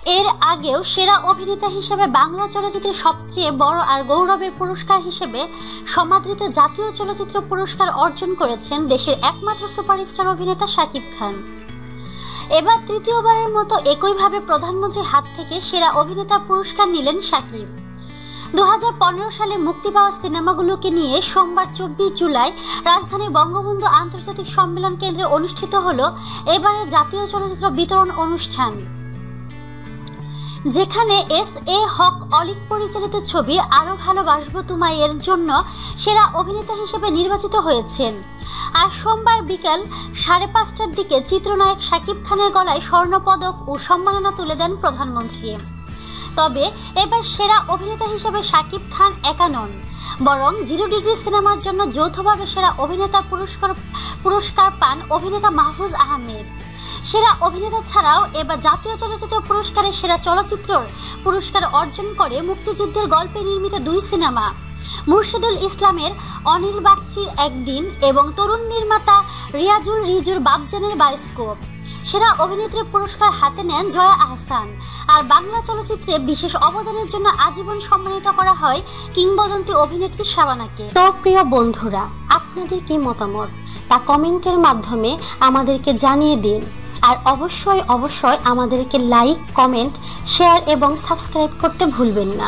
এর আগেও সেরা অভিনেতা হিসেবে বাংলা চলচ্চিত্রের সবচেয়ে বড় আর গৌরবের পুরস্কার হিসেবে সমাদৃত জাতীয় চলচ্চিত্র পুরস্কার অর্জন করেছেন দেশের একমাত্র সুপারস্টার অভিনেতা শাকিব খান। এবার তৃতীয়বারের মতো একইভাবে প্রধানমন্ত্রীর হাত থেকে সেরা অভিনেতার পুরস্কার নিলেন শাকিব। 2015 সালে মুক্তি পাওয়া সিনেমাগুলোকে নিয়ে সোমবার 24 জুলাই রাজধানী বঙ্গবন্ধু আন্তর্জাতিক সম্মেলন কেন্দ্রে অনুষ্ঠিত হলো এবারের জাতীয় চলচ্চিত্র বিতরণ অনুষ্ঠান, যেখানে এস.এ. হক অলিক পরিচালিত ছবি আরো ভালোবাসবো তোমায় এর জন্য সেরা অভিনেতা হিসেবে নির্বাচিত হয়েছেন। আর সোমবার বিকেল 5:30টার দিকে চিত্রনায়ক শাকিব খানের গলায় স্বর্ণপদক ও সম্মাননা তুলে দেন প্রধানমন্ত্রী। তবে এবার সেরা অভিনেতা হিসেবে শাকিব খান একা নন, বরং 0 ডিগ্রি সিনেমার জন্য যৌথভাবে সেরা অভিনেতার পুরস্কার পান অভিনেতা মাহফুজ আহমেদ। সেরা অভিনেতা ছাড়াও এবার জাতীয় চলচ্চিত্র পুরস্কারে সেরা চলচ্চিত্রের পুরস্কার অর্জন করে মুক্তিযুদ্ধের গল্পে নির্মিত 2 সিনেমা মুর্শিদুল ইসলামের অনিল বাগচির একদিন এবং তরুণ নির্মাতা রিজুর বাপজানের বায়োস্কোপ। সেরা অভিনেত্রীর পুরস্কার হাতে নেন জয়া আহসান। আর বাংলা চলচ্চিত্রে বিশেষ অবদানের জন্য আজীবন সম্মানিত করা হয় কিংবদন্তি অভিনেত্রী শাবানাকে। তো প্রিয় বন্ধুরা, আপনাদের কি মতামত তা কমেন্টের মাধ্যমে আমাদেরকে জানিয়ে দিন। আর অবশ্যই আমাদেরকে লাইক, কমেন্ট, শেয়ার এবং সাবস্ক্রাইব করতে ভুলবেন না।